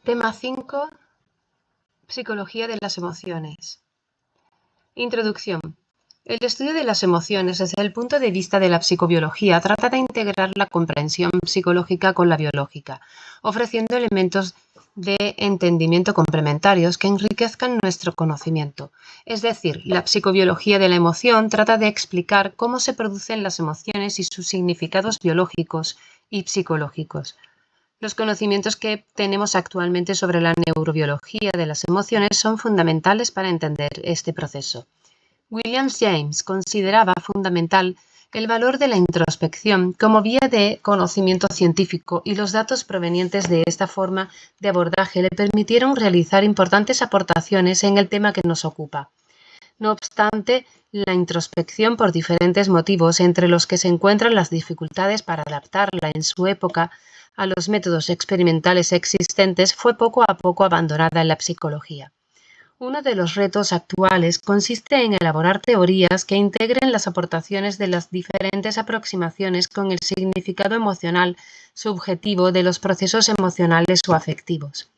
Tema 5. Psicología de las emociones. Introducción. El estudio de las emociones desde el punto de vista de la psicobiología trata de integrar la comprensión psicológica con la biológica, ofreciendo elementos de entendimiento complementarios que enriquezcan nuestro conocimiento. Es decir, la psicobiología de la emoción trata de explicar cómo se producen las emociones y sus significados biológicos y psicológicos. Los conocimientos que tenemos actualmente sobre la neurobiología de las emociones son fundamentales para entender este proceso. William James consideraba fundamental el valor de la introspección como vía de conocimiento científico, y los datos provenientes de esta forma de abordaje le permitieron realizar importantes aportaciones en el tema que nos ocupa. No obstante, la introspección, por diferentes motivos, entre los que se encuentran las dificultades para adaptarla en su época a los métodos experimentales existentes, fue poco a poco abandonada en la psicología. Uno de los retos actuales consiste en elaborar teorías que integren las aportaciones de las diferentes aproximaciones con el significado emocional subjetivo de los procesos emocionales o afectivos.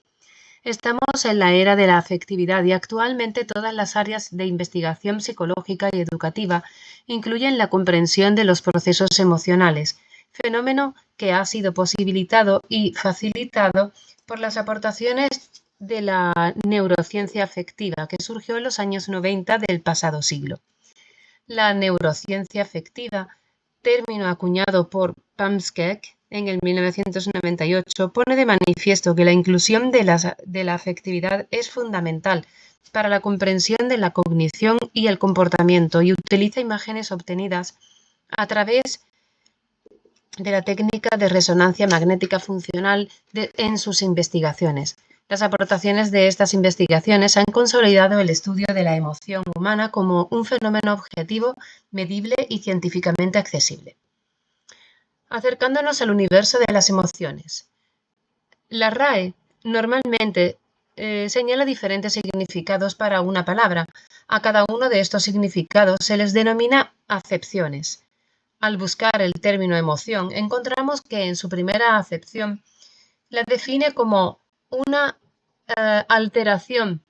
Estamos en la era de la afectividad y actualmente todas las áreas de investigación psicológica y educativa incluyen la comprensión de los procesos emocionales, fenómeno que ha sido posibilitado y facilitado por las aportaciones de la neurociencia afectiva que surgió en los años 90 del pasado siglo. La neurociencia afectiva, término acuñado por Pamskeck en el 1998, pone de manifiesto que la inclusión de la afectividad es fundamental para la comprensión de la cognición y el comportamiento, y utiliza imágenes obtenidas a través de la técnica de resonancia magnética funcional en sus investigaciones. Las aportaciones de estas investigaciones han consolidado el estudio de la emoción humana como un fenómeno objetivo, medible y científicamente accesible. Acercándonos al universo de las emociones. La RAE normalmente señala diferentes significados para una palabra. A cada uno de estos significados se les denomina acepciones. Al buscar el término emoción, encontramos que en su primera acepción la define como una alteración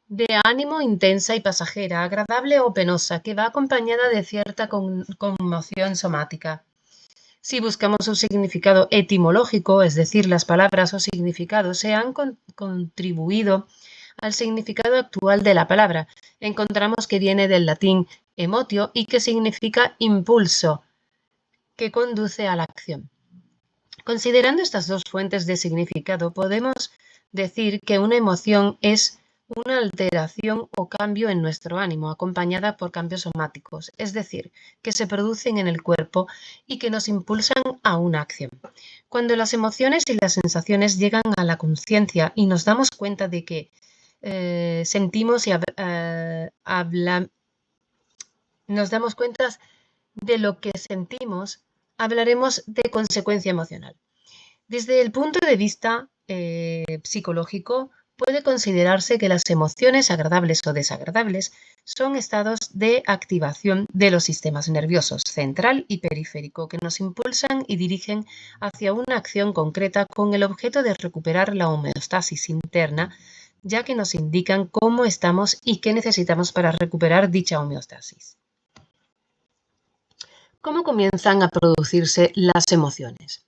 de ánimo intensa y pasajera, agradable o penosa, que va acompañada de cierta conmoción somática. Si buscamos su significado etimológico, es decir, las palabras o significados se han contribuido al significado actual de la palabra, encontramos que viene del latín emotio y que significa impulso, que conduce a la acción. Considerando estas dos fuentes de significado, podemos decir que una emoción es una alteración o cambio en nuestro ánimo, acompañada por cambios somáticos, es decir, que se producen en el cuerpo y que nos impulsan a una acción. Cuando las emociones y las sensaciones llegan a la conciencia y nos damos cuenta de que sentimos y nos damos cuenta de lo que sentimos, hablaremos de consecuencia emocional. Desde el punto de vista psicológico, puede considerarse que las emociones agradables o desagradables son estados de activación de los sistemas nerviosos central y periférico que nos impulsan y dirigen hacia una acción concreta con el objeto de recuperar la homeostasis interna, ya que nos indican cómo estamos y qué necesitamos para recuperar dicha homeostasis. ¿Cómo comienzan a producirse las emociones?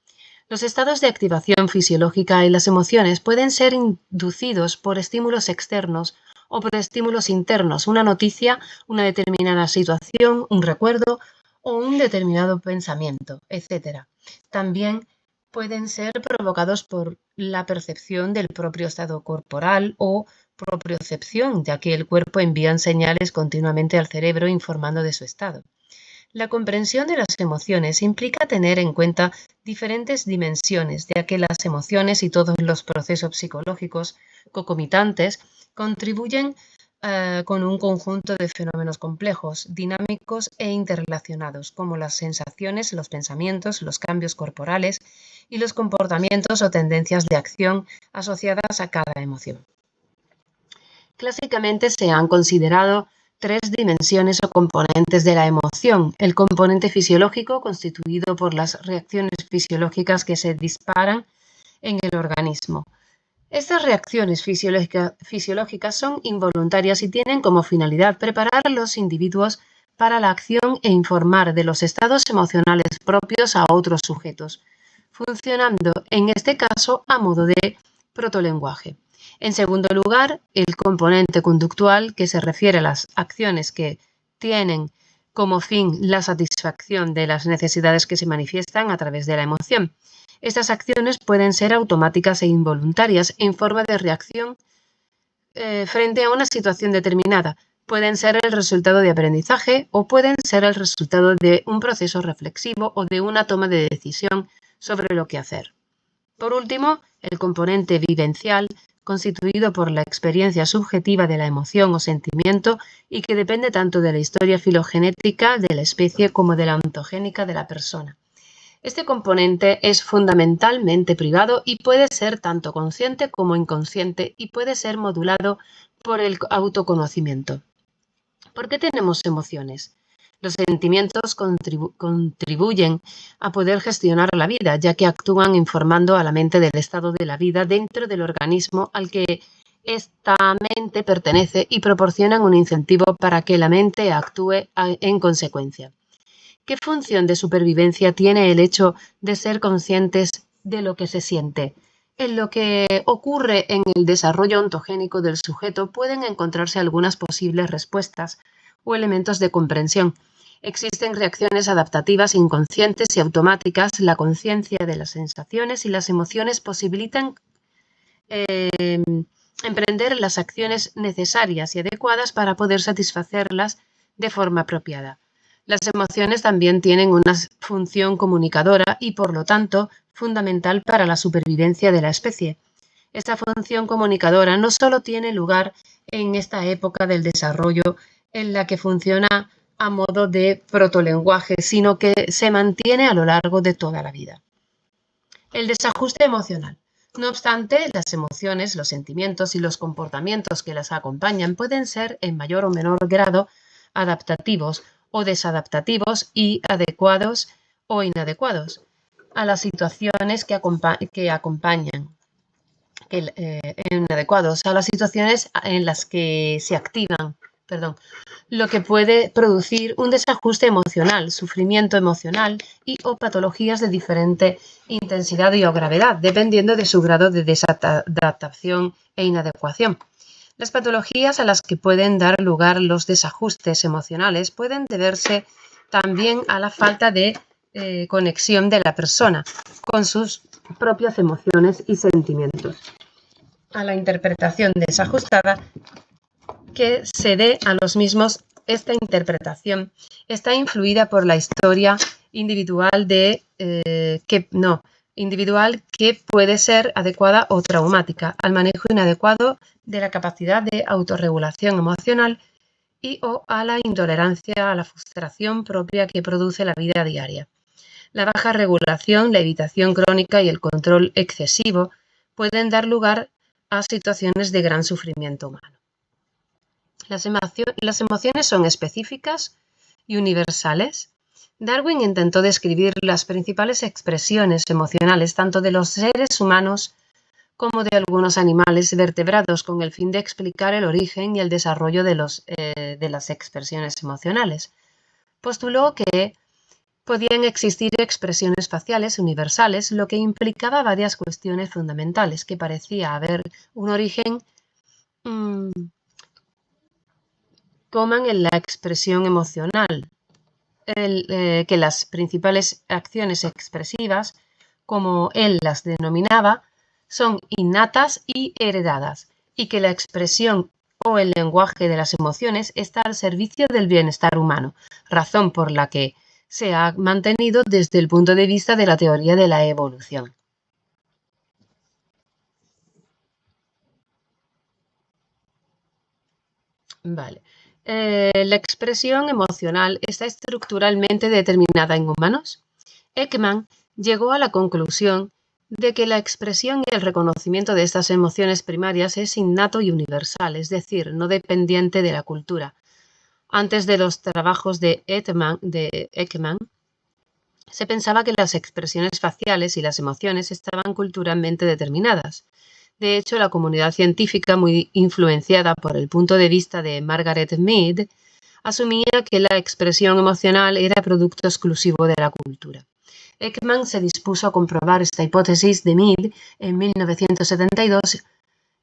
Los estados de activación fisiológica y las emociones pueden ser inducidos por estímulos externos o por estímulos internos, una noticia, una determinada situación, un recuerdo o un determinado pensamiento, etc. También pueden ser provocados por la percepción del propio estado corporal o propiocepción, ya que el cuerpo envía señales continuamente al cerebro informando de su estado. La comprensión de las emociones implica tener en cuenta diferentes dimensiones, ya que las emociones y todos los procesos psicológicos concomitantes contribuyen con un conjunto de fenómenos complejos, dinámicos e interrelacionados, como las sensaciones, los pensamientos, los cambios corporales y los comportamientos o tendencias de acción asociadas a cada emoción. Clásicamente se han considerado tres dimensiones o componentes de la emoción: el componente fisiológico, constituido por las reacciones fisiológicas que se disparan en el organismo; Estas reacciones fisiológicas son involuntarias y tienen como finalidad preparar a los individuos para la acción e informar de los estados emocionales propios a otros sujetos, funcionando en este caso a modo de protolenguaje. En segundo lugar, el componente conductual, que se refiere a las acciones que tienen como fin la satisfacción de las necesidades que se manifiestan a través de la emoción. Estas acciones pueden ser automáticas e involuntarias en forma de reacción frente a una situación determinada. Pueden ser el resultado de aprendizaje o pueden ser el resultado de un proceso reflexivo o de una toma de decisión sobre lo que hacer. Por último, el componente vivencial, constituido por la experiencia subjetiva de la emoción o sentimiento y que depende tanto de la historia filogenética de la especie como de la ontogénica de la persona. Este componente es fundamentalmente privado y puede ser tanto consciente como inconsciente y puede ser modulado por el autoconocimiento. ¿Por qué tenemos emociones? Los sentimientos contribuyen a poder gestionar la vida, ya que actúan informando a la mente del estado de la vida dentro del organismo al que esta mente pertenece y proporcionan un incentivo para que la mente actúe en consecuencia. ¿Qué función de supervivencia tiene el hecho de ser conscientes de lo que se siente? En lo que ocurre en el desarrollo ontogénico del sujeto pueden encontrarse algunas posibles respuestas o elementos de comprensión. Existen reacciones adaptativas inconscientes y automáticas. La conciencia de las sensaciones y las emociones posibilitan emprender las acciones necesarias y adecuadas para poder satisfacerlas de forma apropiada. Las emociones también tienen una función comunicadora y, por lo tanto, fundamental para la supervivencia de la especie. Esta función comunicadora no solo tiene lugar en esta época del desarrollo en la que funciona a modo de protolenguaje, sino que se mantiene a lo largo de toda la vida. El desajuste emocional. No obstante, las emociones, los sentimientos y los comportamientos que las acompañan pueden ser en mayor o menor grado adaptativos o desadaptativos y adecuados o inadecuados a las situaciones que acompañan, inadecuados a las situaciones en las que se activan, lo que puede producir un desajuste emocional, sufrimiento emocional y o patologías de diferente intensidad y o gravedad, dependiendo de su grado de desadaptación e inadecuación. Las patologías a las que pueden dar lugar los desajustes emocionales pueden deberse también a la falta de conexión de la persona con sus propias emociones y sentimientos, a la interpretación desajustada que se dé a los mismos. Esta interpretación está influida por la historia individual que puede ser adecuada o traumática, al manejo inadecuado de la capacidad de autorregulación emocional y o a la intolerancia a la frustración propia que produce la vida diaria. La baja regulación, la evitación crónica y el control excesivo pueden dar lugar a situaciones de gran sufrimiento humano. Las emociones son específicas y universales. Darwin intentó describir las principales expresiones emocionales tanto de los seres humanos como de algunos animales vertebrados con el fin de explicar el origen y el desarrollo de las expresiones emocionales. Postuló que podían existir expresiones faciales universales, lo que implicaba varias cuestiones fundamentales, que parecía haber un origen común en la expresión emocional, que las principales acciones expresivas, como él las denominaba, son innatas y heredadas, y que la expresión o el lenguaje de las emociones está al servicio del bienestar humano, razón por la que se ha mantenido desde el punto de vista de la teoría de la evolución. Vale. La expresión emocional está estructuralmente determinada en humanos. Ekman llegó a la conclusión de que la expresión y el reconocimiento de estas emociones primarias es innato y universal, es decir, no dependiente de la cultura. Antes de los trabajos de Ekman, se pensaba que las expresiones faciales y las emociones estaban culturalmente determinadas. De hecho, la comunidad científica, muy influenciada por el punto de vista de Margaret Mead, asumía que la expresión emocional era producto exclusivo de la cultura. Ekman se dispuso a comprobar esta hipótesis de Mead en 1972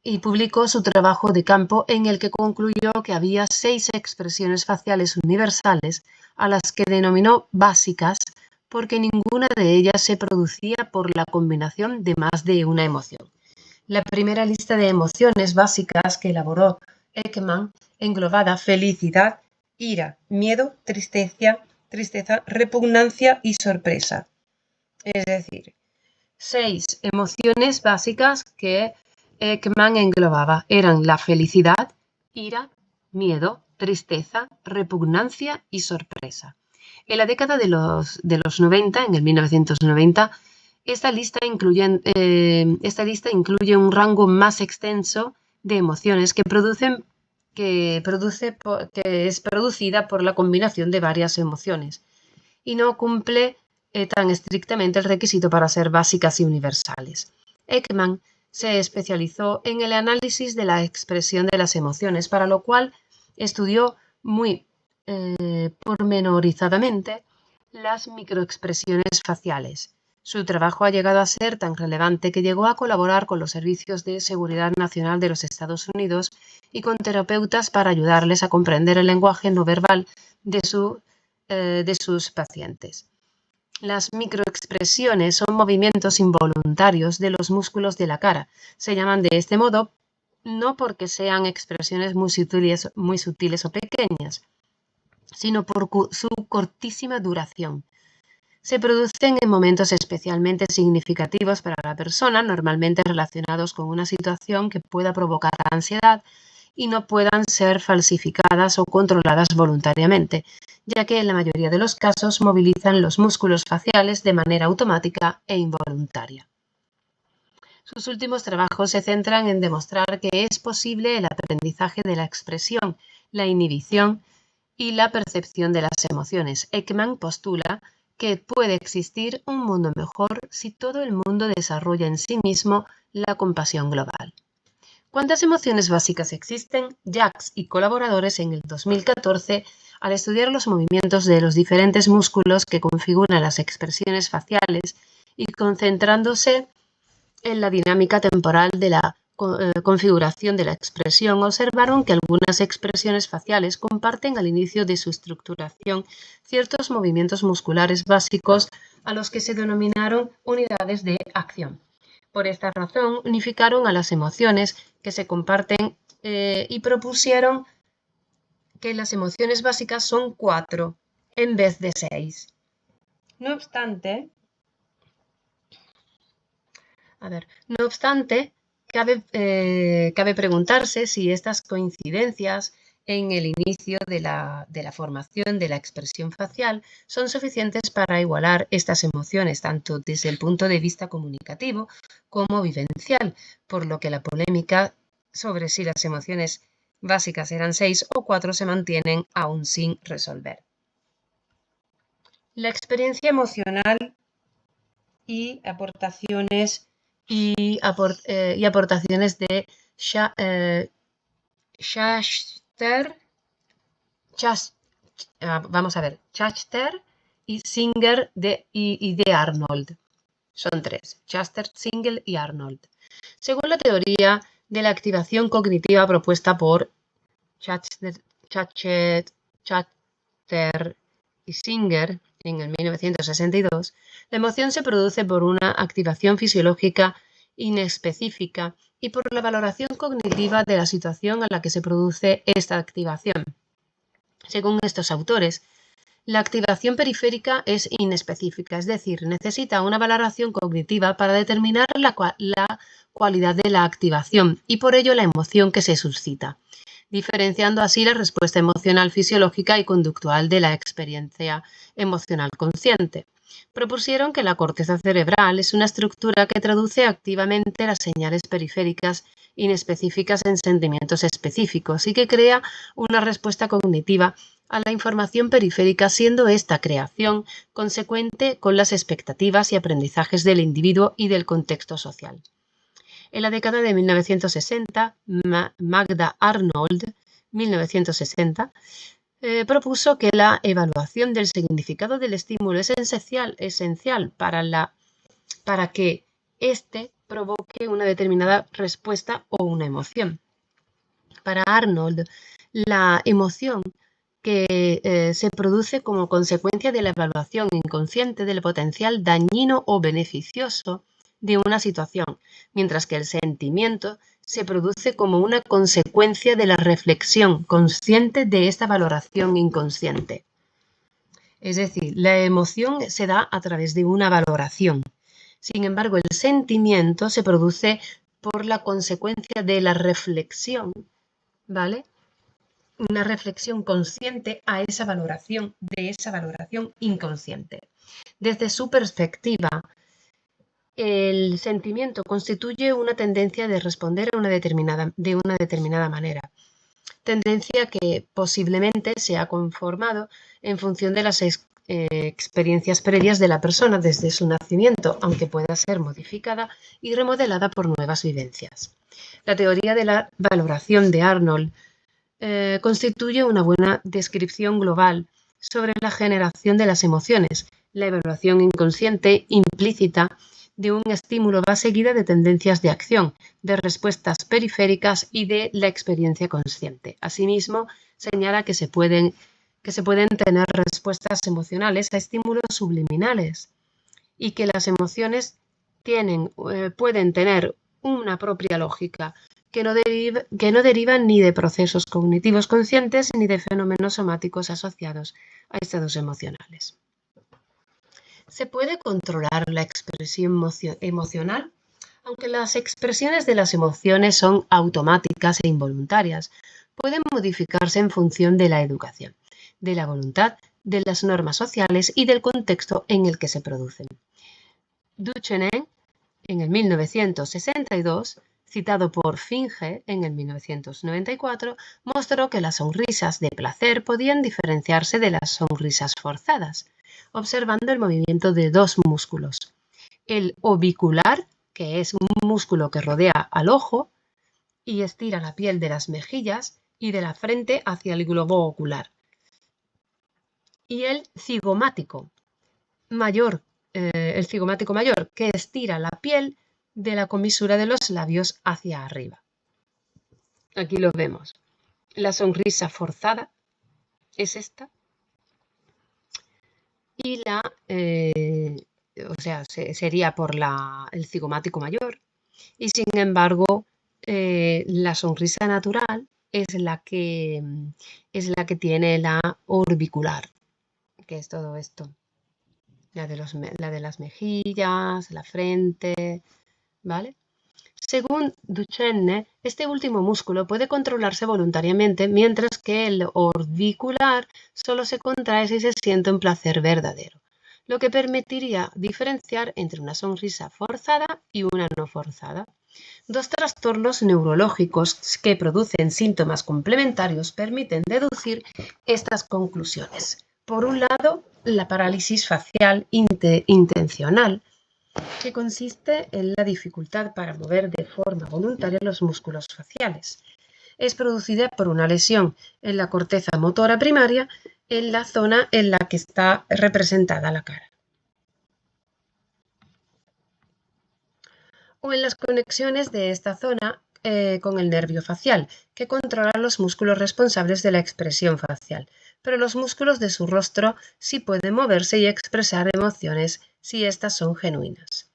y publicó su trabajo de campo en el que concluyó que había 6 expresiones faciales universales a las que denominó básicas porque ninguna de ellas se producía por la combinación de más de una emoción. La primera lista de emociones básicas que elaboró Ekman englobaba felicidad, ira, miedo, tristeza, repugnancia y sorpresa. Es decir, 6 emociones básicas que Ekman englobaba eran la felicidad, ira, miedo, tristeza, repugnancia y sorpresa. En la década de los 90, en el 1990, esta lista incluye un rango más extenso de emociones que es producida por la combinación de varias emociones y no cumple tan estrictamente el requisito para ser básicas y universales. Ekman se especializó en el análisis de la expresión de las emociones, para lo cual estudió muy pormenorizadamente las microexpresiones faciales. Su trabajo ha llegado a ser tan relevante que llegó a colaborar con los servicios de seguridad nacional de los Estados Unidos y con terapeutas para ayudarles a comprender el lenguaje no verbal de sus pacientes. Las microexpresiones son movimientos involuntarios de los músculos de la cara. Se llaman de este modo no porque sean expresiones muy sutiles o pequeñas, sino por su cortísima duración. Se producen en momentos especialmente significativos para la persona, normalmente relacionados con una situación que pueda provocar ansiedad y no puedan ser falsificadas o controladas voluntariamente, ya que en la mayoría de los casos movilizan los músculos faciales de manera automática e involuntaria. Sus últimos trabajos se centran en demostrar que es posible el aprendizaje de la expresión, la inhibición y la percepción de las emociones. Ekman postula que puede existir un mundo mejor si todo el mundo desarrolla en sí mismo la compasión global. ¿Cuántas emociones básicas existen? Jacks y colaboradores en el 2014, al estudiar los movimientos de los diferentes músculos que configuran las expresiones faciales y concentrándose en la dinámica temporal de la configuración de la expresión, observaron que algunas expresiones faciales comparten al inicio de su estructuración ciertos movimientos musculares básicos a los que se denominaron unidades de acción. Por esta razón, unificaron a las emociones que se comparten y propusieron que las emociones básicas son 4 en vez de 6. No obstante, cabe preguntarse si estas coincidencias en el inicio de la formación de la expresión facial son suficientes para igualar estas emociones, tanto desde el punto de vista comunicativo como vivencial, por lo que la polémica sobre si las emociones básicas eran 6 o 4 se mantienen aún sin resolver. La experiencia emocional y aportaciones de Schachter y Singer y de Arnold. Son 3, Schachter, Singer y Arnold. Según la teoría de la activación cognitiva propuesta por Schachter y Singer en el 1962, la emoción se produce por una activación fisiológica inespecífica y por la valoración cognitiva de la situación a la que se produce esta activación. Según estos autores, la activación periférica es inespecífica, es decir, necesita una valoración cognitiva para determinar la cualidad de la activación y por ello la emoción que se suscita, diferenciando así la respuesta emocional fisiológica y conductual de la experiencia emocional consciente. Propusieron que la corteza cerebral es una estructura que traduce activamente las señales periféricas inespecíficas en sentimientos específicos y que crea una respuesta cognitiva a la información periférica, siendo esta creación consecuente con las expectativas y aprendizajes del individuo y del contexto social. En la década de 1960, Magda Arnold, 1960, propuso que la evaluación del significado del estímulo es esencial para que éste provoque una determinada respuesta o una emoción. Para Arnold, la emoción que se produce como consecuencia de la evaluación inconsciente del potencial dañino o beneficioso de una situación, mientras que el sentimiento se produce como una consecuencia de la reflexión consciente de esta valoración inconsciente. Es decir, la emoción se da a través de una valoración. Sin embargo, el sentimiento se produce por la consecuencia de la reflexión, ¿vale? Una reflexión consciente a esa valoración, de esa valoración inconsciente. Desde su perspectiva, el sentimiento constituye una tendencia de responder de una determinada manera, tendencia que posiblemente se ha conformado en función de las experiencias previas de la persona desde su nacimiento, aunque pueda ser modificada y remodelada por nuevas vivencias. La teoría de la valoración de Arnold constituye una buena descripción global sobre la generación de las emociones. La evaluación inconsciente implícita de un estímulo va seguida de tendencias de acción, de respuestas periféricas y de la experiencia consciente. Asimismo, señala que se pueden tener respuestas emocionales a estímulos subliminales y que las emociones pueden tener una propia lógica que no derivan ni de procesos cognitivos conscientes ni de fenómenos somáticos asociados a estados emocionales. ¿Se puede controlar la expresión emocional? Aunque las expresiones de las emociones son automáticas e involuntarias, pueden modificarse en función de la educación, de la voluntad, de las normas sociales y del contexto en el que se producen. Duchenne, en el 1962, citado por Finge en el 1994, mostró que las sonrisas de placer podían diferenciarse de las sonrisas forzadas, observando el movimiento de dos músculos, el orbicular, que es un músculo que rodea al ojo y estira la piel de las mejillas y de la frente hacia el globo ocular, y el cigomático mayor, que estira la piel de la comisura de los labios hacia arriba. Aquí lo vemos. La sonrisa forzada es esta. Y sería por el cigomático mayor. Y sin embargo, la sonrisa natural es la que tiene la orbicular, que es todo esto. La de las mejillas, la frente, ¿vale? Según Duchenne, este último músculo puede controlarse voluntariamente, mientras que el orbicular solo se contrae si se siente un placer verdadero, lo que permitiría diferenciar entre una sonrisa forzada y una no forzada. Dos trastornos neurológicos que producen síntomas complementarios permiten deducir estas conclusiones. Por un lado, la parálisis facial intencional, que consiste en la dificultad para mover de forma voluntaria los músculos faciales. Es producida por una lesión en la corteza motora primaria, en la zona en la que está representada la cara, o en las conexiones de esta zona con el nervio facial, que controla los músculos responsables de la expresión facial, pero los músculos de su rostro sí pueden moverse y expresar emociones si éstas son genuinas.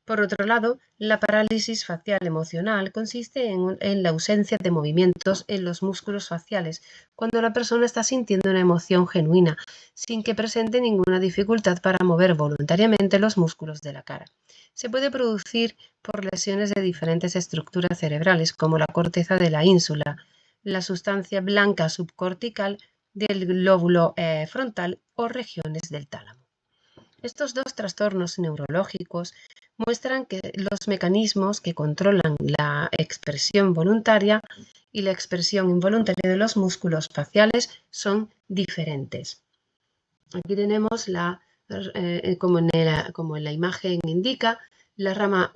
Por otro lado, la parálisis facial emocional consiste en la ausencia de movimientos en los músculos faciales cuando la persona está sintiendo una emoción genuina, sin que presente ninguna dificultad para mover voluntariamente los músculos de la cara. Se puede producir por lesiones de diferentes estructuras cerebrales, como la corteza de la ínsula, la sustancia blanca subcortical del lóbulo frontal o regiones del tálamo. Estos dos trastornos neurológicos muestran que los mecanismos que controlan la expresión voluntaria y la expresión involuntaria de los músculos faciales son diferentes. Aquí tenemos, como en la imagen indica, la rama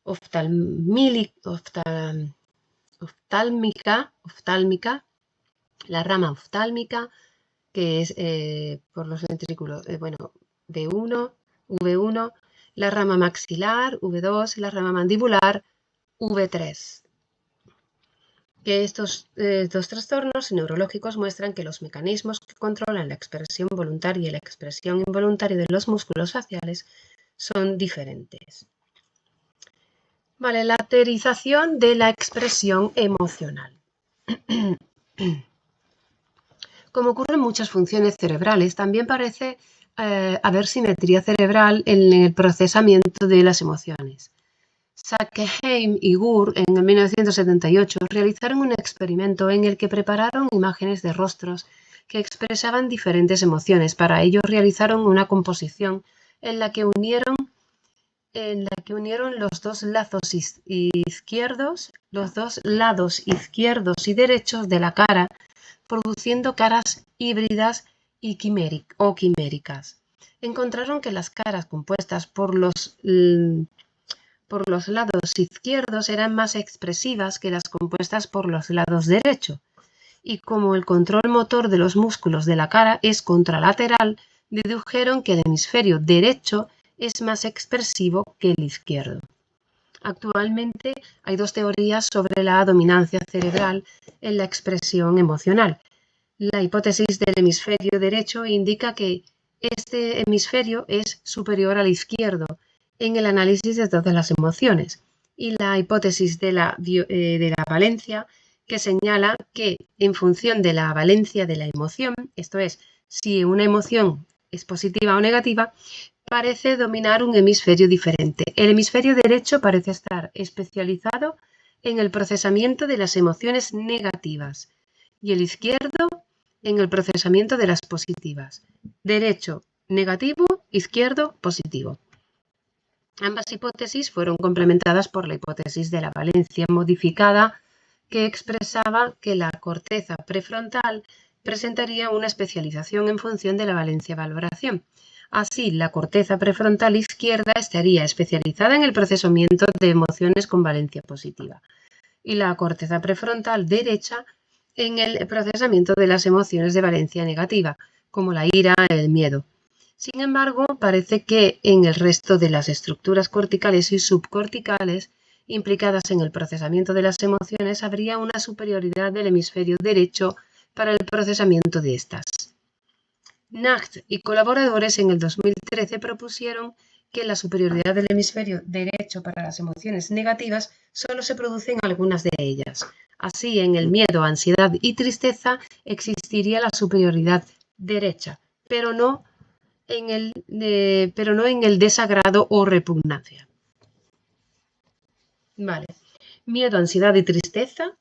oftálmica, la rama oftálmica, que es por los ventrículos, V1, la rama maxilar, V2, la rama mandibular, V3. Que estos dos trastornos neurológicos muestran que los mecanismos que controlan la expresión voluntaria y la expresión involuntaria de los músculos faciales son diferentes. Vale, la laterización de la expresión emocional. Como ocurre en muchas funciones cerebrales, también parece haber simetría cerebral en el procesamiento de las emociones. Sackheim y Gur en 1978 realizaron un experimento en el que prepararon imágenes de rostros que expresaban diferentes emociones. Para ello realizaron una composición en la que unieron los dos lados izquierdos y derechos de la cara, produciendo caras híbridas y quiméricas. Encontraron que las caras compuestas por los lados izquierdos eran más expresivas que las compuestas por los lados derechos. Y como el control motor de los músculos de la cara es contralateral, dedujeron que el hemisferio derecho es más expresivo que el izquierdo. Actualmente hay dos teorías sobre la dominancia cerebral en la expresión emocional. La hipótesis del hemisferio derecho indica que este hemisferio es superior al izquierdo en el análisis de todas las emociones, y la hipótesis de la valencia, que señala que en función de la valencia de la emoción, esto es, si una emoción es positiva o negativa, parece dominar un hemisferio diferente. El hemisferio derecho parece estar especializado en el procesamiento de las emociones negativas y el izquierdo en el procesamiento de las positivas. Derecho, negativo, izquierdo, positivo. Ambas hipótesis fueron complementadas por la hipótesis de la valencia modificada, que expresaba que la corteza prefrontal presentaría una especialización en función de la valencia-valoración. Así, la corteza prefrontal izquierda estaría especializada en el procesamiento de emociones con valencia positiva y la corteza prefrontal derecha en el procesamiento de las emociones de valencia negativa, como la ira y el miedo. Sin embargo, parece que en el resto de las estructuras corticales y subcorticales implicadas en el procesamiento de las emociones habría una superioridad del hemisferio derecho para el procesamiento de estas. Nacht y colaboradores en el 2013 propusieron que la superioridad del hemisferio derecho para las emociones negativas solo se produce en algunas de ellas. Así, en el miedo, ansiedad y tristeza existiría la superioridad derecha, pero no en el desagrado o repugnancia. Vale. Miedo, ansiedad y tristeza,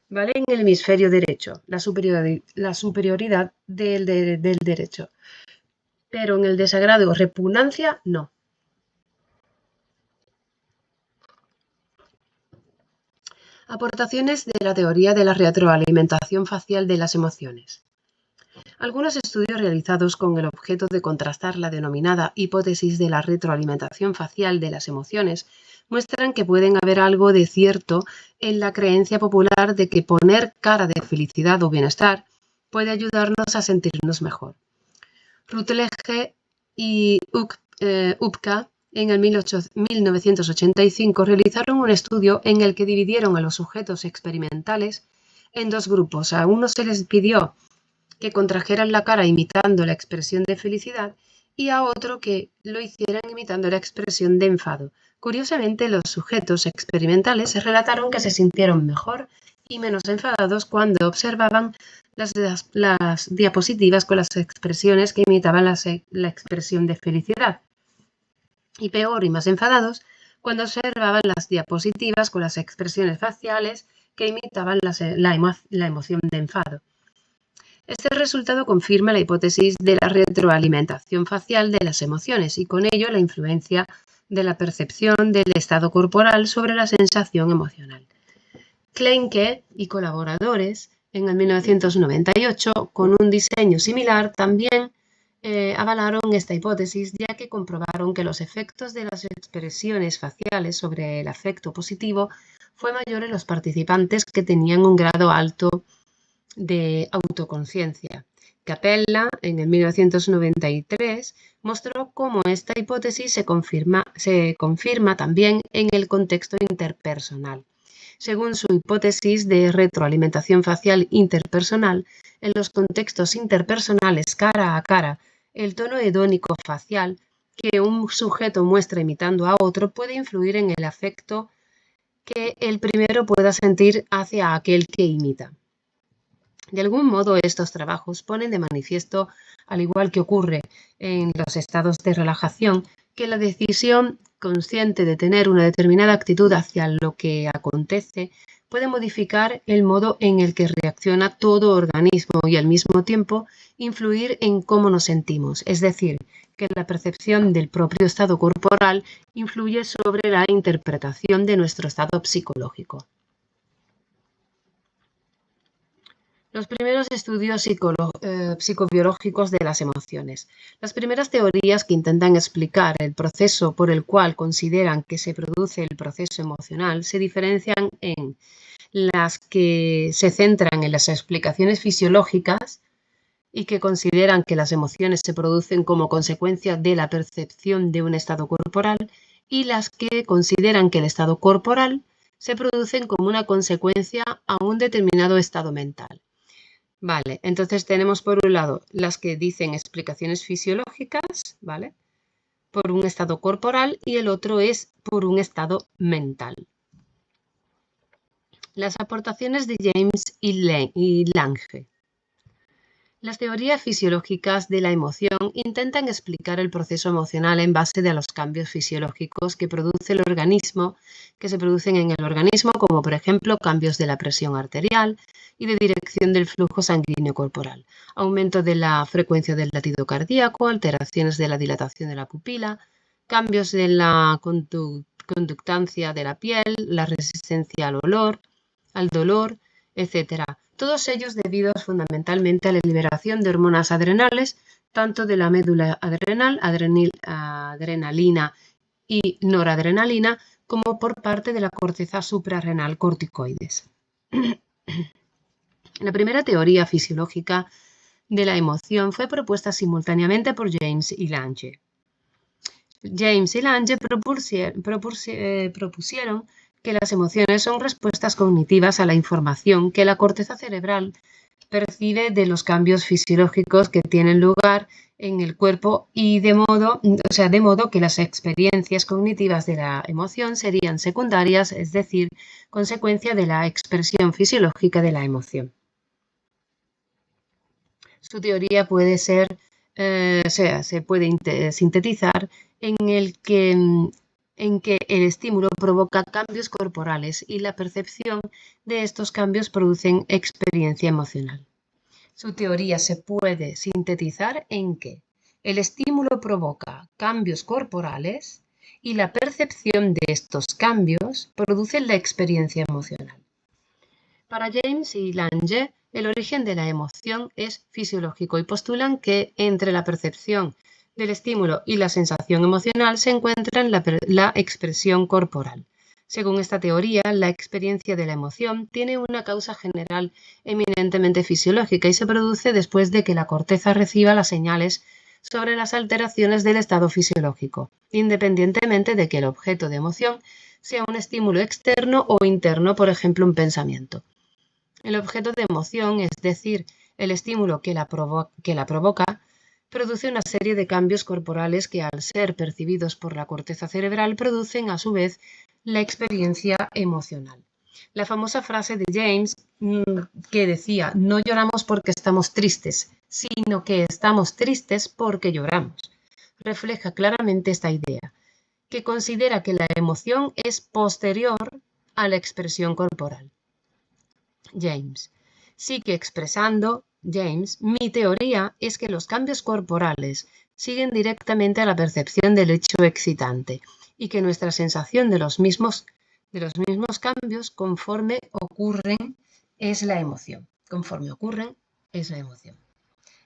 ¿vale? En el hemisferio derecho, la superioridad del derecho. Pero en el desagrado o repugnancia, no. Aportaciones de la teoría de la retroalimentación facial de las emociones. Algunos estudios realizados con el objeto de contrastar la denominada hipótesis de la retroalimentación facial de las emociones muestran que pueden haber algo de cierto en la creencia popular de que poner cara de felicidad o bienestar puede ayudarnos a sentirnos mejor. Rutledge y Upka en el 1985 realizaron un estudio en el que dividieron a los sujetos experimentales en dos grupos. A unos se les pidió que contrajeran la cara imitando la expresión de felicidad y a otro que lo hicieran imitando la expresión de enfado. Curiosamente, los sujetos experimentales relataron que se sintieron mejor y menos enfadados cuando observaban las diapositivas con las expresiones que imitaban la expresión de felicidad, y peor y más enfadados cuando observaban las diapositivas con las expresiones faciales que imitaban la emoción de enfado. Este resultado confirma la hipótesis de la retroalimentación facial de las emociones y con ello la influencia de la percepción del estado corporal sobre la sensación emocional. Kleinke y colaboradores en el 1998, con un diseño similar, también avalaron esta hipótesis, ya que comprobaron que los efectos de las expresiones faciales sobre el afecto positivo fue mayor en los participantes que tenían un grado alto de autoconciencia. Capella, en el 1993, mostró cómo esta hipótesis se confirma también en el contexto interpersonal. Según su hipótesis de retroalimentación facial interpersonal, en los contextos interpersonales cara a cara, el tono hedónico facial que un sujeto muestra imitando a otro puede influir en el afecto que el primero pueda sentir hacia aquel que imita. De algún modo, estos trabajos ponen de manifiesto, al igual que ocurre en los estados de relajación, que la decisión consciente de tener una determinada actitud hacia lo que acontece puede modificar el modo en el que reacciona todo organismo y al mismo tiempo influir en cómo nos sentimos. Es decir, que la percepción del propio estado corporal influye sobre la interpretación de nuestro estado psicológico. Los primeros estudios psicobiológicos de las emociones. Las primeras teorías que intentan explicar el proceso por el cual consideran que se produce el proceso emocional se diferencian en las que se centran en las explicaciones fisiológicas y que consideran que las emociones se producen como consecuencia de la percepción de un estado corporal, y las que consideran que el estado corporal se produce como una consecuencia a un determinado estado mental. Vale, entonces tenemos por un lado las que dicen explicaciones fisiológicas, ¿vale?, por un estado corporal, y el otro es por un estado mental. Las aportaciones de James y Lange. Las teorías fisiológicas de la emoción intentan explicar el proceso emocional en base a los cambios fisiológicos que se producen en el organismo, como por ejemplo cambios de la presión arterial y de dirección del flujo sanguíneo corporal, aumento de la frecuencia del latido cardíaco, alteraciones de la dilatación de la pupila, cambios de la conductancia de la piel, la resistencia al olor, al dolor, etc. Todos ellos debidos fundamentalmente a la liberación de hormonas adrenales, tanto de la médula adrenal, adrenalina y noradrenalina, como por parte de la corteza suprarrenal, corticoides. La primera teoría fisiológica de la emoción fue propuesta simultáneamente por James y Lange. James y Lange propusieron que las emociones son respuestas cognitivas a la información que la corteza cerebral percibe de los cambios fisiológicos que tienen lugar en el cuerpo, y de modo que las experiencias cognitivas de la emoción serían secundarias, es decir, consecuencia de la expresión fisiológica de la emoción. Su teoría puede ser, se puede sintetizar en que el estímulo provoca cambios corporales y la percepción de estos cambios producen experiencia emocional. Su teoría se puede sintetizar en que el estímulo provoca cambios corporales y la percepción de estos cambios produce la experiencia emocional. Para James y Lange, el origen de la emoción es fisiológico y postulan que entre la percepción del estímulo y la sensación emocional se encuentra la expresión corporal. Según esta teoría, la experiencia de la emoción tiene una causa general eminentemente fisiológica y se produce después de que la corteza reciba las señales sobre las alteraciones del estado fisiológico, independientemente de que el objeto de emoción sea un estímulo externo o interno, por ejemplo, un pensamiento. El objeto de emoción, es decir, el estímulo que la provoca, produce una serie de cambios corporales que, al ser percibidos por la corteza cerebral, producen a su vez la experiencia emocional. La famosa frase de James que decía: no lloramos porque estamos tristes, sino que estamos tristes porque lloramos, refleja claramente esta idea, que considera que la emoción es posterior a la expresión corporal. James sigue expresando: mi teoría es que los cambios corporales siguen directamente a la percepción del hecho excitante y que nuestra sensación de los mismos cambios conforme ocurren es la emoción.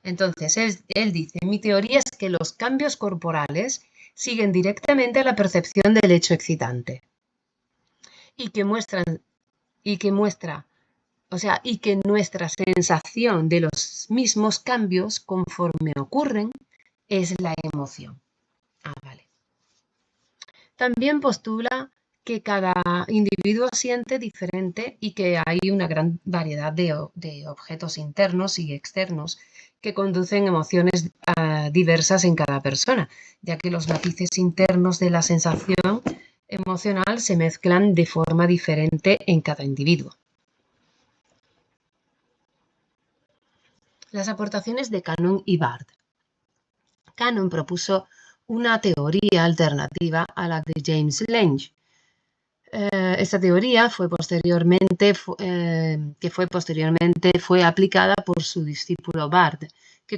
Entonces, él dice, mi teoría es que los cambios corporales siguen directamente a la percepción del hecho excitante y que nuestra sensación de los mismos cambios conforme ocurren es la emoción. Vale. También postula que cada individuo siente diferente y que hay una gran variedad de objetos internos y externos que conducen emociones diversas en cada persona, ya que los matices internos de la sensación emocional se mezclan de forma diferente en cada individuo. Las aportaciones de Cannon y Bard. Cannon propuso una teoría alternativa a la de James Lange. Esta teoría fue posteriormente aplicada por su discípulo Bard, que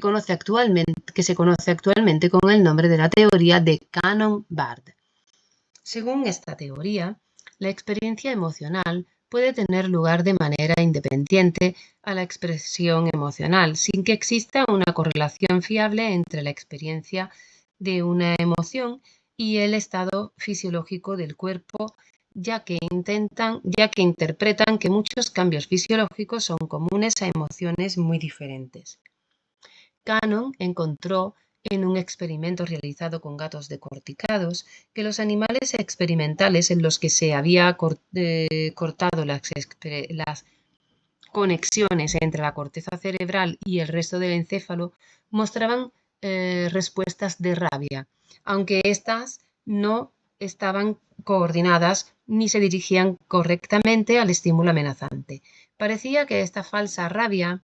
se conoce actualmente con el nombre de la teoría de Cannon-Bard. Según esta teoría, la experiencia emocional puede tener lugar de manera independiente a la expresión emocional, sin que exista una correlación fiable entre la experiencia de una emoción y el estado fisiológico del cuerpo, ya que interpretan que muchos cambios fisiológicos son comunes a emociones muy diferentes. Cannon encontró en un experimento realizado con gatos decorticados que los animales experimentales en los que se había cortado las conexiones entre la corteza cerebral y el resto del encéfalo mostraban respuestas de rabia, aunque éstas no estaban coordinadas ni se dirigían correctamente al estímulo amenazante. Parecía que esta falsa rabia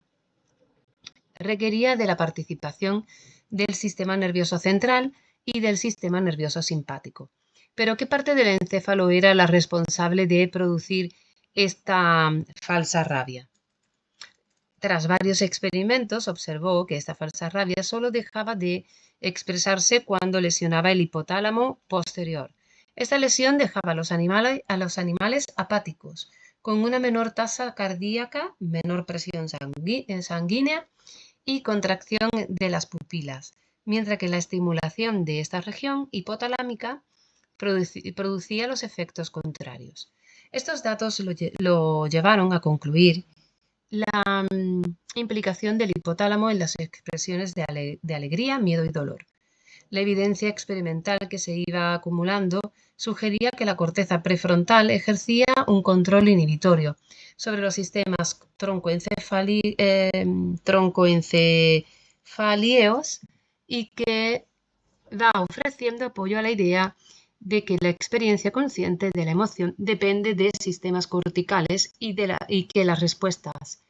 requería de la participación del sistema nervioso central y del sistema nervioso simpático. Pero ¿qué parte del encéfalo era la responsable de producir esta falsa rabia? Tras varios experimentos observó que esta falsa rabia solo dejaba de expresarse cuando lesionaba el hipotálamo posterior. Esta lesión dejaba a los animales apáticos, con una menor tasa cardíaca, menor presión sanguínea y contracción de las pupilas, mientras que la estimulación de esta región hipotalámica producía los efectos contrarios. Estos datos lo llevaron a concluir la implicación del hipotálamo en las expresiones de alegría, miedo y dolor. La evidencia experimental que se iba acumulando sugería que la corteza prefrontal ejercía un control inhibitorio sobre los sistemas troncoencefálicos y que va ofreciendo apoyo a la idea de que la experiencia consciente de la emoción depende de sistemas corticales y que las respuestas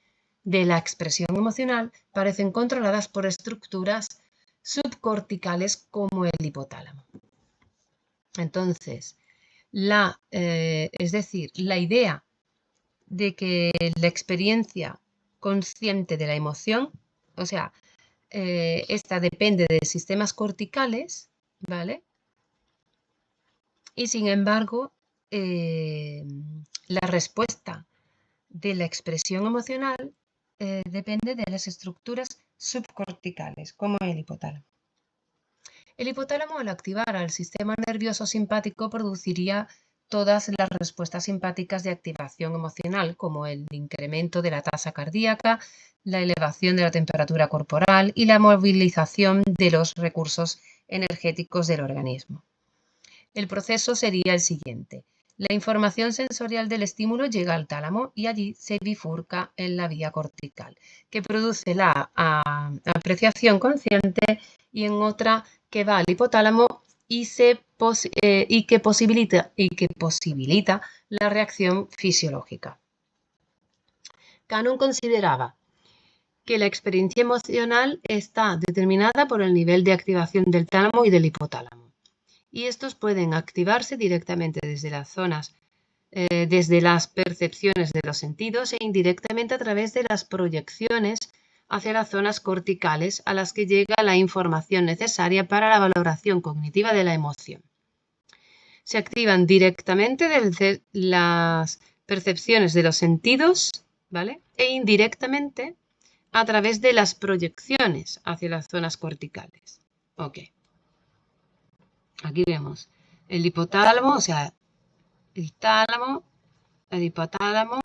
de la expresión emocional parecen controladas por estructuras subcorticales como el hipotálamo. Entonces, la idea de que la experiencia consciente de la emoción, o sea, esta depende de sistemas corticales, ¿vale? Y sin embargo, la respuesta de la expresión emocional depende de las estructuras subcorticales, como el hipotálamo. El hipotálamo, al activar al sistema nervioso simpático, produciría todas las respuestas simpáticas de activación emocional, como el incremento de la tasa cardíaca, la elevación de la temperatura corporal y la movilización de los recursos energéticos del organismo. El proceso sería el siguiente. La información sensorial del estímulo llega al tálamo y allí se bifurca en la vía cortical, que produce la apreciación consciente, y en otra que va al hipotálamo y que posibilita la reacción fisiológica. Cannon consideraba que la experiencia emocional está determinada por el nivel de activación del tálamo y del hipotálamo, y estos pueden activarse directamente desde las percepciones de los sentidos e indirectamente a través de las proyecciones hacia las zonas corticales a las que llega la información necesaria para la valoración cognitiva de la emoción. Se activan directamente desde las percepciones de los sentidos, ¿vale? E indirectamente a través de las proyecciones hacia las zonas corticales. Ok. Aquí vemos el hipotálamo, o sea, el tálamo, el hipotálamo,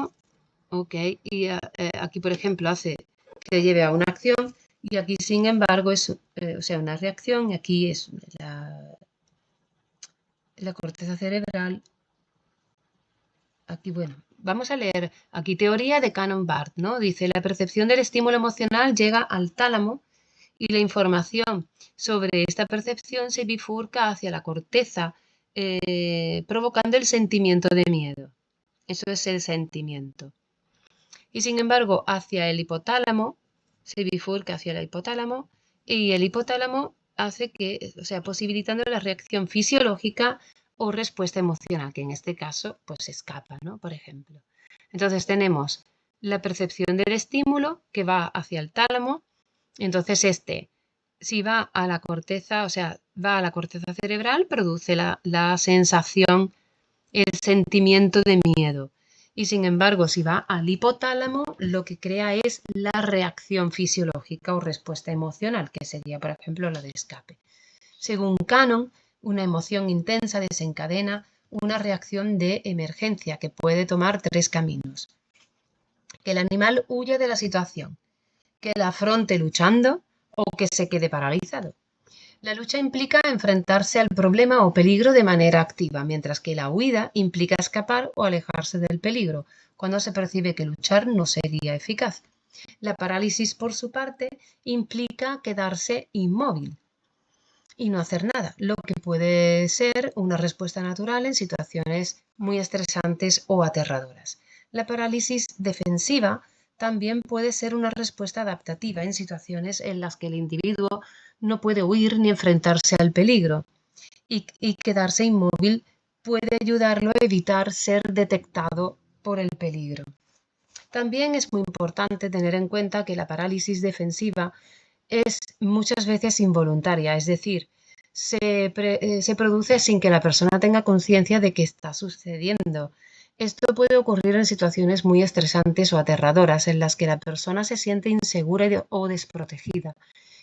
ok, y aquí, por ejemplo, hace que lleve a una acción y aquí, sin embargo, es o sea, una reacción y aquí es la corteza cerebral. Aquí, bueno, vamos a leer aquí teoría de Cannon-Bard, ¿no? Dice, la percepción del estímulo emocional llega al tálamo y la información sobre esta percepción se bifurca hacia la corteza, provocando el sentimiento de miedo. Eso es el sentimiento. Y sin embargo, hacia el hipotálamo, se bifurca hacia el hipotálamo y el hipotálamo hace que, o sea, posibilitando la reacción fisiológica o respuesta emocional, que en este caso, pues escapa, ¿no? Por ejemplo. Entonces tenemos la percepción del estímulo que va hacia el tálamo. Entonces si va a la corteza, o sea, va a la corteza cerebral, produce la sensación, el sentimiento de miedo. Y sin embargo, si va al hipotálamo, lo que crea es la reacción fisiológica o respuesta emocional, que sería, por ejemplo, la de escape. Según Cannon, una emoción intensa desencadena una reacción de emergencia que puede tomar 3 caminos. Que el animal huya de la situación, que la afronte luchando o que se quede paralizado. La lucha implica enfrentarse al problema o peligro de manera activa, mientras que la huida implica escapar o alejarse del peligro, cuando se percibe que luchar no sería eficaz. La parálisis, por su parte, implica quedarse inmóvil y no hacer nada, lo que puede ser una respuesta natural en situaciones muy estresantes o aterradoras. La parálisis defensiva también puede ser una respuesta adaptativa en situaciones en las que el individuo no puede huir ni enfrentarse al peligro y quedarse inmóvil puede ayudarlo a evitar ser detectado por el peligro. También es muy importante tener en cuenta que la parálisis defensiva es muchas veces involuntaria, es decir, se produce sin que la persona tenga conciencia de que está sucediendo. Esto puede ocurrir en situaciones muy estresantes o aterradoras en las que la persona se siente insegura o desprotegida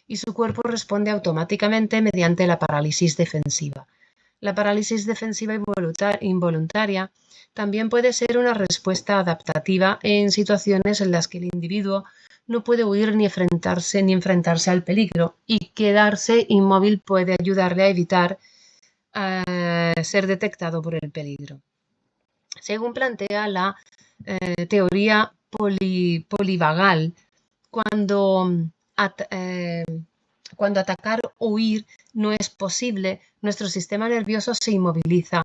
y su cuerpo responde automáticamente mediante la parálisis defensiva. La parálisis defensiva involuntaria también puede ser una respuesta adaptativa en situaciones en las que el individuo no puede huir ni enfrentarse al peligro y quedarse inmóvil puede ayudarle a evitar ser detectado por el peligro. Según plantea la teoría polivagal, cuando atacar o huir no es posible, nuestro sistema nervioso se inmoviliza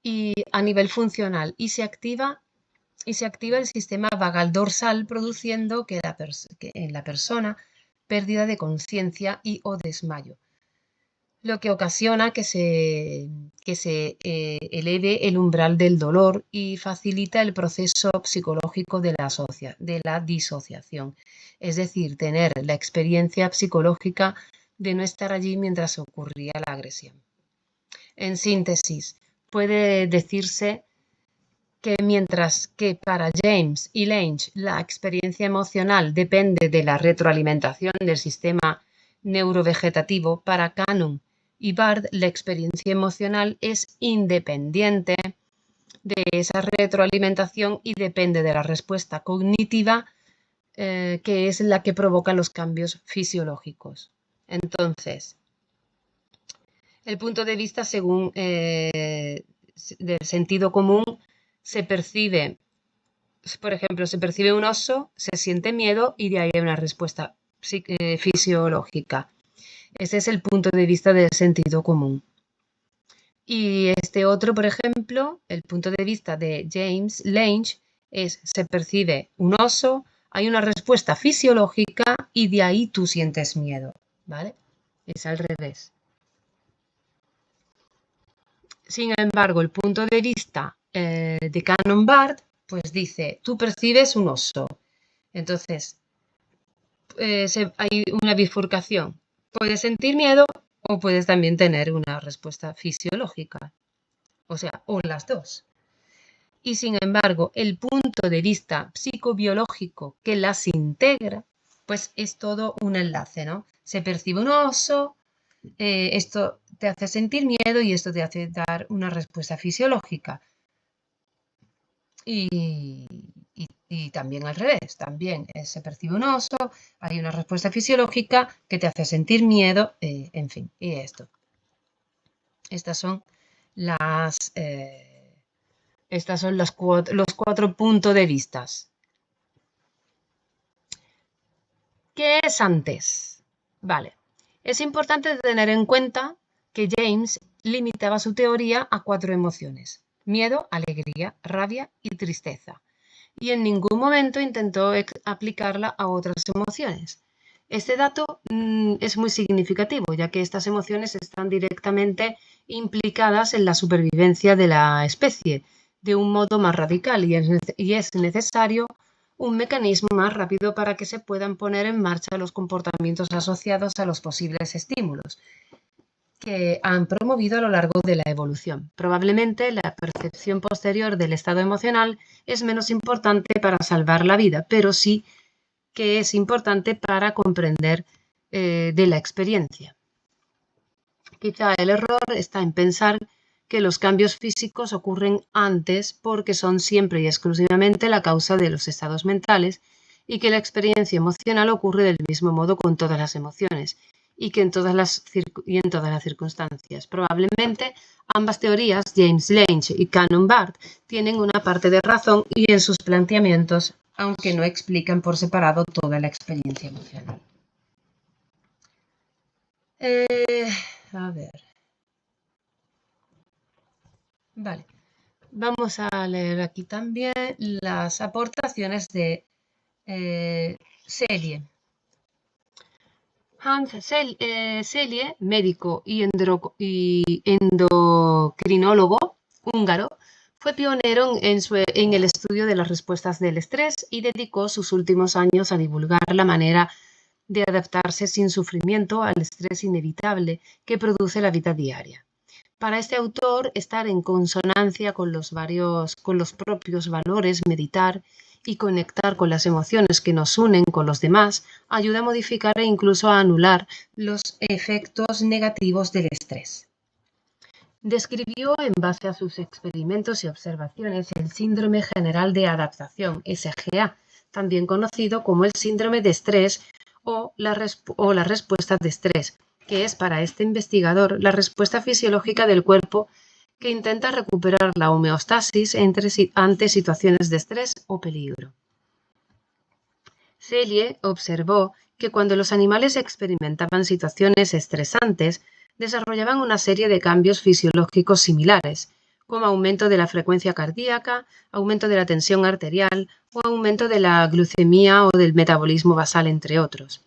y a nivel funcional y se activa el sistema vagal dorsal, produciendo que en la persona pérdida de conciencia y o desmayo, lo que ocasiona que se eleve el umbral del dolor y facilita el proceso psicológico de la disociación, es decir, tener la experiencia psicológica de no estar allí mientras ocurría la agresión. En síntesis, puede decirse que mientras que para James y Lange la experiencia emocional depende de la retroalimentación del sistema neurovegetativo, para Cannon y Bard la experiencia emocional es independiente de esa retroalimentación y depende de la respuesta cognitiva que es la que provoca los cambios fisiológicos. Entonces, el punto de vista según del sentido común se percibe, por ejemplo, se percibe un oso, se siente miedo y de ahí hay una respuesta fisiológica. Ese es el punto de vista del sentido común. Y este otro, por ejemplo, el punto de vista de James Lange es: se percibe un oso, hay una respuesta fisiológica y de ahí tú sientes miedo, ¿vale? Es al revés. Sin embargo, el punto de vista de Cannon-Bard, pues dice, tú percibes un oso. Entonces, hay una bifurcación. Puedes sentir miedo o puedes también tener una respuesta fisiológica. O sea, o las dos. Y sin embargo, el punto de vista psicobiológico que las integra pues es todo un enlace, ¿no? Se percibe un oso, esto te hace sentir miedo y esto te hace dar una respuesta fisiológica. Y también al revés, también se percibe un oso, hay una respuesta fisiológica que te hace sentir miedo, en fin, y esto. Estas son los 4 puntos de vista. ¿Qué es antes? Vale, es importante tener en cuenta que James limitaba su teoría a 4 emociones: miedo, alegría, rabia y tristeza, y en ningún momento intentó aplicarla a otras emociones. Este dato es muy significativo, ya que estas emociones están directamente implicadas en la supervivencia de la especie de un modo más radical, y es necesario un mecanismo más rápido para que se puedan poner en marcha los comportamientos asociados a los posibles estímulos que han promovido a lo largo de la evolución. Probablemente la percepción posterior del estado emocional es menos importante para salvar la vida, pero sí que es importante para comprender de la experiencia. Quizá el error está en pensar que los cambios físicos ocurren antes porque son siempre y exclusivamente la causa de los estados mentales, y que la experiencia emocional ocurre del mismo modo con todas las emociones y en todas las circunstancias. Probablemente ambas teorías, James Lange y Canon Barth, tienen una parte de razón y en sus planteamientos, aunque no explican por separado toda la experiencia emocional. A ver. Vale. Vamos a leer aquí también las aportaciones de Selye. Hans Selye, médico y endocrinólogo húngaro, fue pionero en el estudio de las respuestas del estrés y dedicó sus últimos años a divulgar la manera de adaptarse sin sufrimiento al estrés inevitable que produce la vida diaria. Para este autor, estar en consonancia con los propios valores, meditar y conectar con las emociones que nos unen con los demás, ayuda a modificar e incluso a anular los efectos negativos del estrés. Describió, en base a sus experimentos y observaciones, el síndrome general de adaptación, SGA, también conocido como el síndrome de estrés o la respuesta de estrés, que es para este investigador la respuesta fisiológica del cuerpo que intenta recuperar la homeostasis ante situaciones de estrés o peligro. Selye observó que cuando los animales experimentaban situaciones estresantes, desarrollaban una serie de cambios fisiológicos similares, como aumento de la frecuencia cardíaca, aumento de la tensión arterial o aumento de la glucemia o del metabolismo basal, entre otros.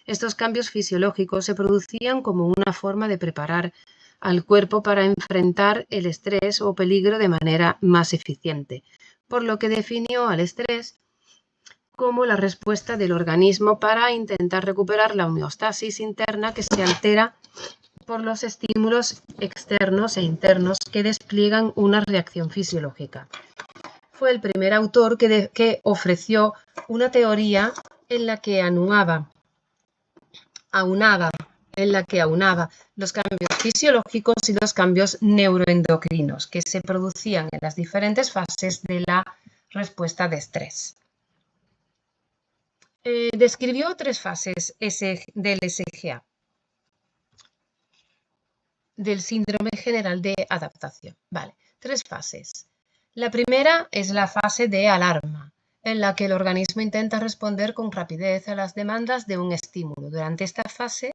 Estos cambios fisiológicos se producían como una forma de preparar al cuerpo para enfrentar el estrés o peligro de manera más eficiente, por lo que definió al estrés como la respuesta del organismo para intentar recuperar la homeostasis interna que se altera por los estímulos externos e internos que despliegan una reacción fisiológica. Fue el primer autor que ofreció una teoría en la que aunaba los cambios fisiológicos y los cambios neuroendocrinos que se producían en las diferentes fases de la respuesta de estrés. Describió 3 fases del SGA, del síndrome general de adaptación. Vale, 3 fases. La primera es la fase de alarma, en la que el organismo intenta responder con rapidez a las demandas de un estímulo. Durante esta fase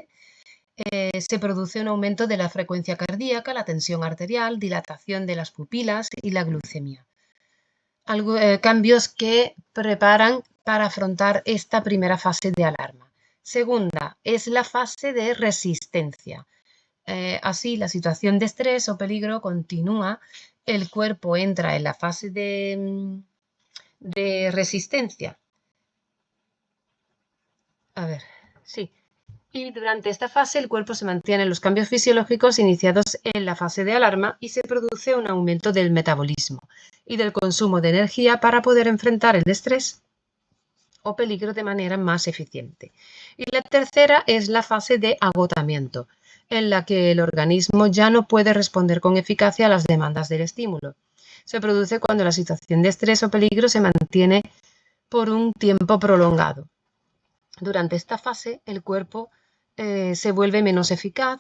se produce un aumento de la frecuencia cardíaca, la tensión arterial, dilatación de las pupilas y la glucemia. Cambios que preparan para afrontar esta primera fase de alarma. Segunda es la fase de resistencia. Así, la situación de estrés o peligro continúa, el cuerpo entra en la fase de resistencia. Y durante esta fase el cuerpo se mantiene en los cambios fisiológicos iniciados en la fase de alarma y se produce un aumento del metabolismo y del consumo de energía para poder enfrentar el estrés o peligro de manera más eficiente. Y la tercera es la fase de agotamiento, en la que el organismo ya no puede responder con eficacia a las demandas del estímulo. Se produce cuando la situación de estrés o peligro se mantiene por un tiempo prolongado. Durante esta fase, el cuerpo se vuelve menos eficaz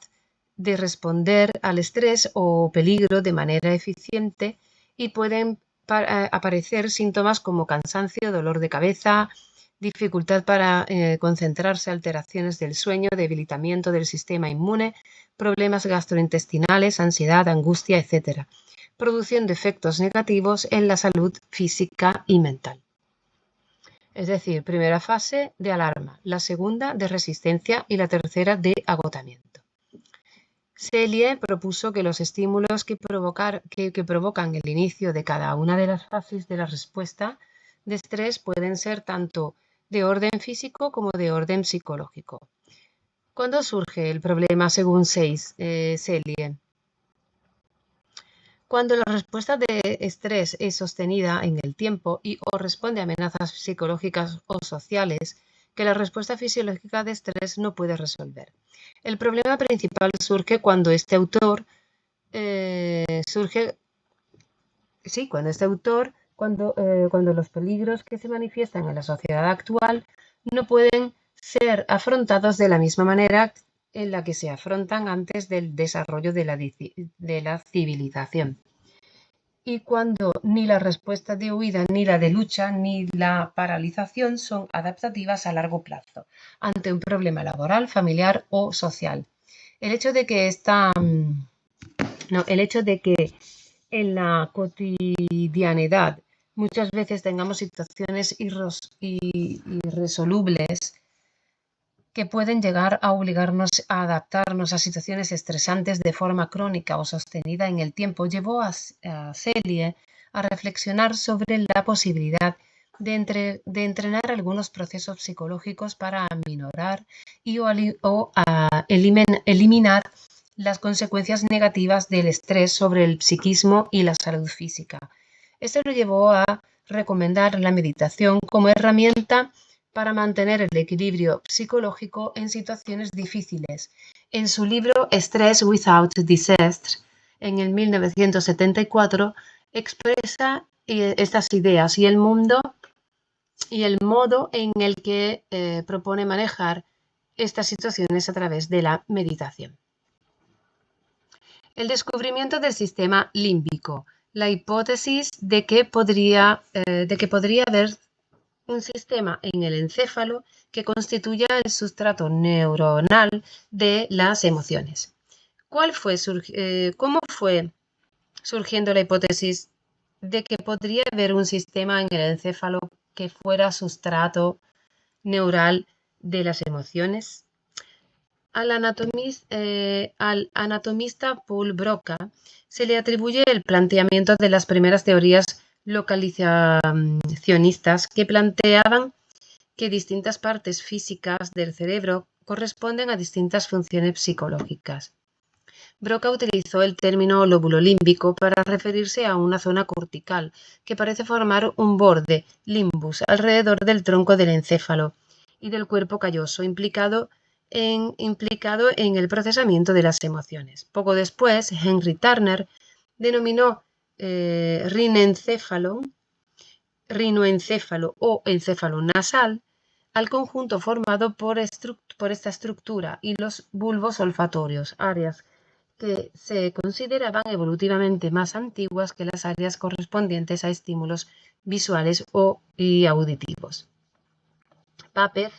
de responder al estrés o peligro de manera eficiente y pueden aparecer síntomas como cansancio, dolor de cabeza, dificultad para concentrarse, alteraciones del sueño, debilitamiento del sistema inmune, problemas gastrointestinales, ansiedad, angustia, etc., produciendo efectos negativos en la salud física y mental. Es decir, primera fase de alarma, la segunda de resistencia y la tercera de agotamiento. Selye propuso que los estímulos que provocan el inicio de cada una de las fases de la respuesta de estrés pueden ser tanto de orden físico como de orden psicológico. ¿Cuándo surge el problema según Selye? Cuando la respuesta de estrés es sostenida en el tiempo y o responde a amenazas psicológicas o sociales que la respuesta fisiológica de estrés no puede resolver. El problema principal surge cuando cuando los peligros que se manifiestan en la sociedad actual no pueden ser afrontados de la misma manera en la que se afrontan antes del desarrollo de la civilización. Y cuando ni la respuesta de huida, ni la de lucha, ni la paralización son adaptativas a largo plazo ante un problema laboral, familiar o social. El hecho de que en la cotidianidad muchas veces tengamos situaciones irresolubles que pueden llegar a obligarnos a adaptarnos a situaciones estresantes de forma crónica o sostenida en el tiempo, llevó a Selye a reflexionar sobre la posibilidad de entrenar algunos procesos psicológicos para aminorar o eliminar las consecuencias negativas del estrés sobre el psiquismo y la salud física. Esto lo llevó a recomendar la meditación como herramienta para mantener el equilibrio psicológico en situaciones difíciles. En su libro Stress Without Disaster, en el 1974, expresa estas ideas y el modo en el que propone manejar estas situaciones a través de la meditación. El descubrimiento del sistema límbico, la hipótesis de que podría haber un sistema en el encéfalo que constituya el sustrato neuronal de las emociones. ¿Cómo fue surgiendo la hipótesis de que podría haber un sistema en el encéfalo que fuera sustrato neural de las emociones? Al anatomista Paul Broca se le atribuye el planteamiento de las primeras teorías localizacionistas que planteaban que distintas partes físicas del cerebro corresponden a distintas funciones psicológicas. Broca utilizó el término lóbulo límbico para referirse a una zona cortical que parece formar un borde, limbus, alrededor del tronco del encéfalo y del cuerpo calloso, implicado en el procesamiento de las emociones. Poco después, Henry Turner denominó rinoencéfalo o encéfalo nasal al conjunto formado por esta estructura y los bulbos olfatorios, áreas que se consideraban evolutivamente más antiguas que las áreas correspondientes a estímulos visuales y auditivos. Papez,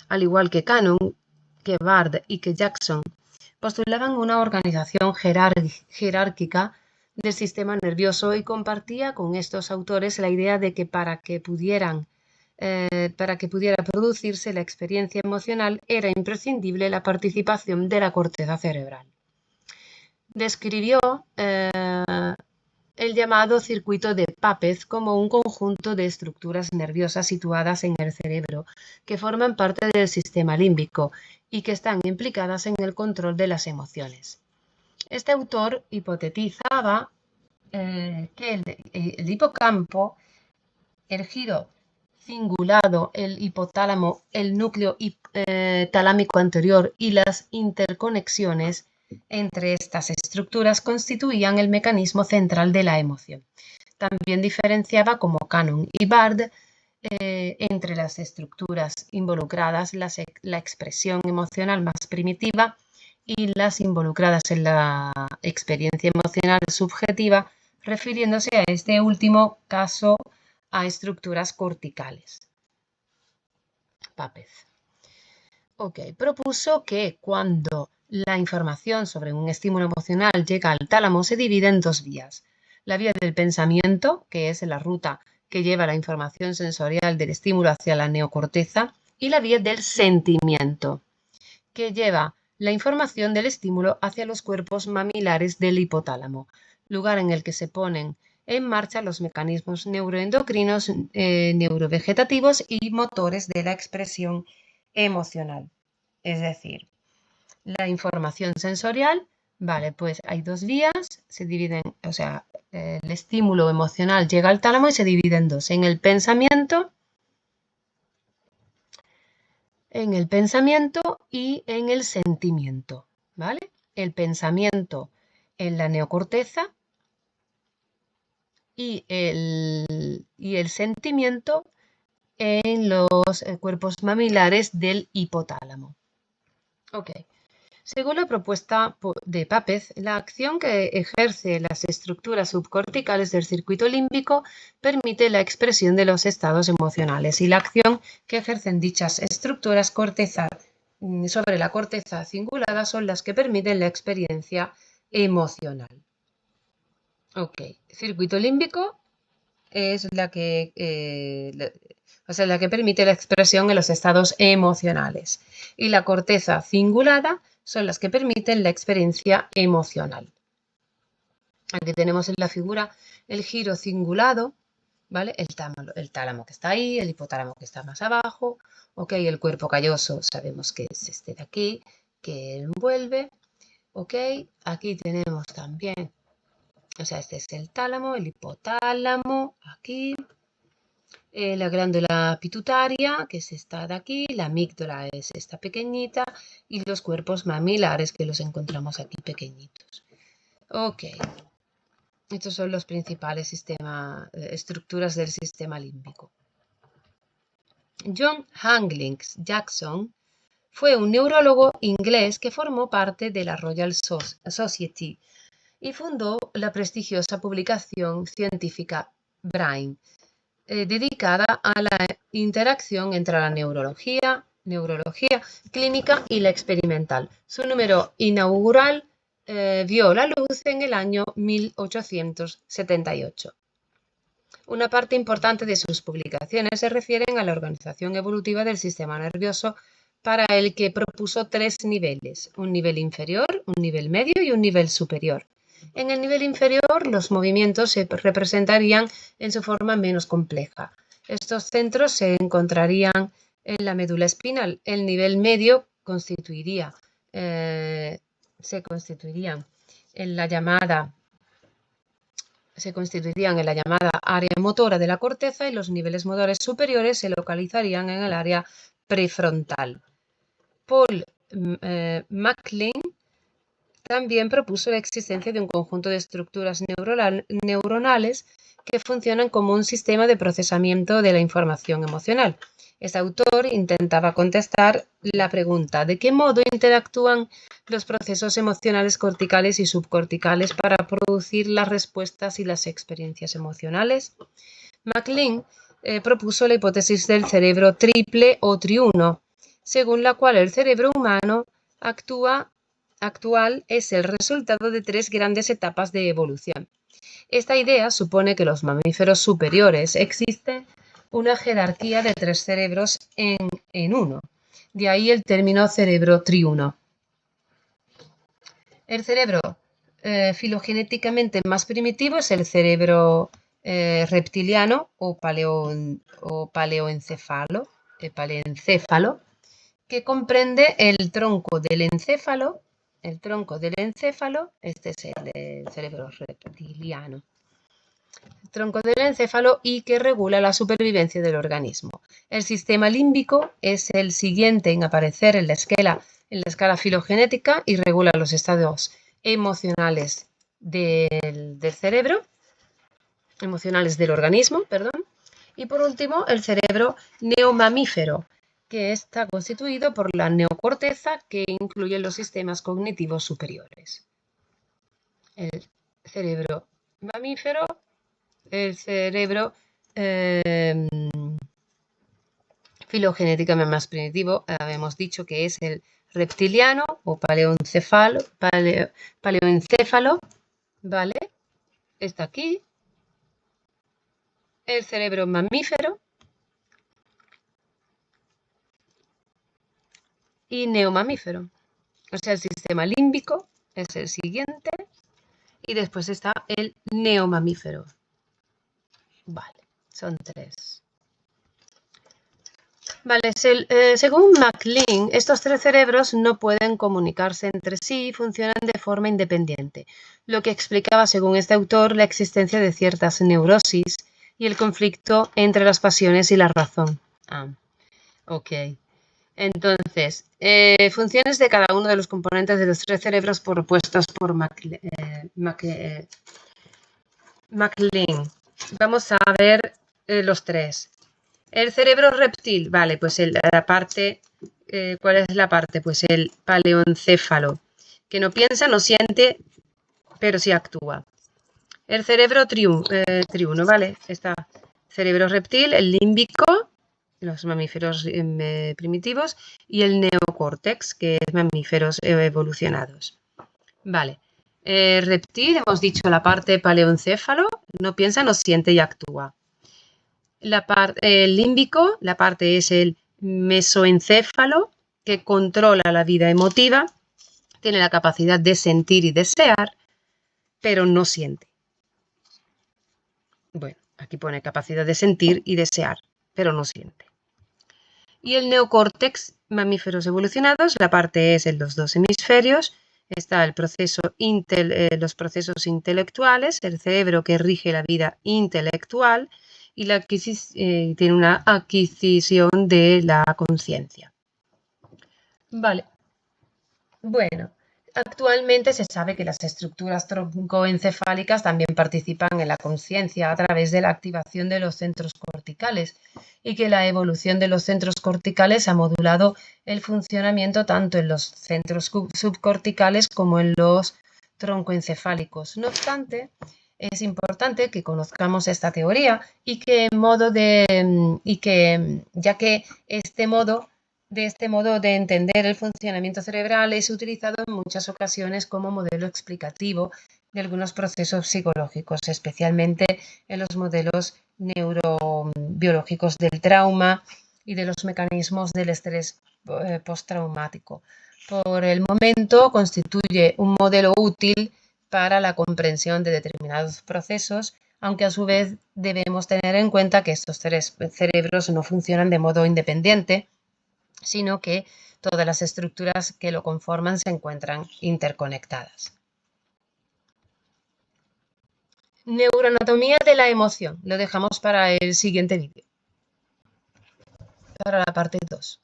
al igual que Cannon, que Bard y que Jackson, postulaban una organización jerárquica del sistema nervioso y compartía con estos autores la idea de que para que pudiera producirse la experiencia emocional era imprescindible la participación de la corteza cerebral. Describió el llamado circuito de Papez como un conjunto de estructuras nerviosas situadas en el cerebro que forman parte del sistema límbico y que están implicadas en el control de las emociones. Este autor hipotetizaba que el hipocampo, el giro cingulado, el hipotálamo, el núcleo talámico anterior y las interconexiones entre estas estructuras constituían el mecanismo central de la emoción. También diferenciaba como Cannon y Bard entre las estructuras involucradas la expresión emocional más primitiva y las involucradas en la experiencia emocional subjetiva, refiriéndose a este último caso a estructuras corticales. Papez. Propuso que cuando la información sobre un estímulo emocional llega al tálamo se divide en dos vías. La vía del pensamiento, que es la ruta que lleva la información sensorial del estímulo hacia la neocorteza, y la vía del sentimiento, que lleva la información del estímulo hacia los cuerpos mamilares del hipotálamo, lugar en el que se ponen en marcha los mecanismos neuroendocrinos, neurovegetativos y motores de la expresión emocional. Es decir, la información sensorial, vale, pues hay dos vías, se dividen, o sea, el estímulo emocional llega al tálamo y se divide en dos, en el pensamiento y en el sentimiento, ¿vale? El pensamiento en la neocorteza y el sentimiento en los cuerpos mamilares del hipotálamo. Según la propuesta de Papez, la acción que ejerce las estructuras subcorticales del circuito límbico permite la expresión de los estados emocionales y la acción que ejercen dichas estructuras sobre la corteza cingulada son las que permiten la experiencia emocional. Circuito límbico es la que permite la expresión en los estados emocionales y la corteza cingulada son las que permiten la experiencia emocional. Aquí tenemos en la figura el giro cingulado, ¿vale? El tálamo que está ahí, el hipotálamo que está más abajo, el cuerpo calloso sabemos que es este de aquí, que envuelve, aquí tenemos también, este es el tálamo, el hipotálamo, aquí, la glándula pituitaria, que es esta de aquí, la amígdala es esta pequeñita, y los cuerpos mamilares que los encontramos aquí pequeñitos. Estos son los principales estructuras del sistema límbico. John Hanglings Jackson fue un neurólogo inglés que formó parte de la Royal Society y fundó la prestigiosa publicación científica Brain, dedicada a la interacción entre la neurología clínica y la experimental. Su número inaugural vio la luz en el año 1878. Una parte importante de sus publicaciones se refieren a la organización evolutiva del sistema nervioso, para el que propuso tres niveles: un nivel inferior, un nivel medio y un nivel superior. En el nivel inferior, los movimientos se representarían en su forma menos compleja. Estos centros se encontrarían en la médula espinal. El nivel medio se constituirían en la llamada área motora de la corteza, y los niveles motores superiores se localizarían en el área prefrontal. Paul MacLean también propuso la existencia de un conjunto de estructuras neuronales que funcionan como un sistema de procesamiento de la información emocional. Este autor intentaba contestar la pregunta: ¿de qué modo interactúan los procesos emocionales corticales y subcorticales para producir las respuestas y las experiencias emocionales? MacLean propuso la hipótesis del cerebro triple o triuno, según la cual el cerebro humano actual es el resultado de tres grandes etapas de evolución. Esta idea supone que los mamíferos superiores existe una jerarquía de tres cerebros en uno. De ahí el término cerebro triuno. El cerebro filogenéticamente más primitivo es el cerebro reptiliano o paleoencéfalo, que comprende el tronco del encéfalo. Este es el cerebro reptiliano. tronco del encéfalo y que regula la supervivencia del organismo. El sistema límbico es el siguiente en aparecer en la escala filogenética y regula los estados emocionales del cerebro, emocionales del organismo, perdón. Y por último, el cerebro neomamífero, que está constituido por la neocorteza, que incluye los sistemas cognitivos superiores. El cerebro mamífero, el cerebro filogenéticamente más primitivo, habíamos dicho que es el reptiliano o paleoencéfalo, ¿vale? Está aquí. El cerebro mamífero y neomamífero. O sea, el sistema límbico es el siguiente y después está el neomamífero. Vale, son 3. Vale, según MacLean, estos 3 cerebros no pueden comunicarse entre sí y funcionan de forma independiente, lo que explicaba, según este autor, la existencia de ciertas neurosis y el conflicto entre las pasiones y la razón. Ok. Entonces, funciones de cada uno de los componentes de los 3 cerebros propuestos por MacLean. Vamos a ver los 3. El cerebro reptil, vale, pues la parte, ¿cuál es la parte? Pues el paleoencéfalo, que no piensa, no siente, pero sí actúa. El cerebro triuno, ¿vale? Está cerebro reptil, el límbico, los mamíferos primitivos, y el neocórtex, que es mamíferos evolucionados. Vale. Reptil, hemos dicho la parte paleoencéfalo, no piensa, no siente y actúa. El límbico, la parte es el mesoencéfalo, que controla la vida emotiva, tiene la capacidad de sentir y desear, pero no siente. Bueno, aquí pone capacidad de sentir y desear, pero no siente. Y el neocórtex, mamíferos evolucionados, la parte es en los 2 hemisferios, está los procesos intelectuales, el cerebro que rige la vida intelectual, y tiene una adquisición de la conciencia. Vale. Bueno, actualmente se sabe que las estructuras troncoencefálicas también participan en la conciencia a través de la activación de los centros corticales y que la evolución de los centros corticales ha modulado el funcionamiento tanto en los centros subcorticales como en los troncoencefálicos. No obstante, es importante que conozcamos esta teoría ya que de este modo de entender el funcionamiento cerebral es utilizado en muchas ocasiones como modelo explicativo de algunos procesos psicológicos, especialmente en los modelos neurobiológicos del trauma y de los mecanismos del estrés postraumático. Por el momento constituye un modelo útil para la comprensión de determinados procesos, aunque a su vez debemos tener en cuenta que estos 3 cerebros no funcionan de modo independiente, sino que todas las estructuras que lo conforman se encuentran interconectadas. Neuroanatomía de la emoción. Lo dejamos para el siguiente vídeo, para la parte 2.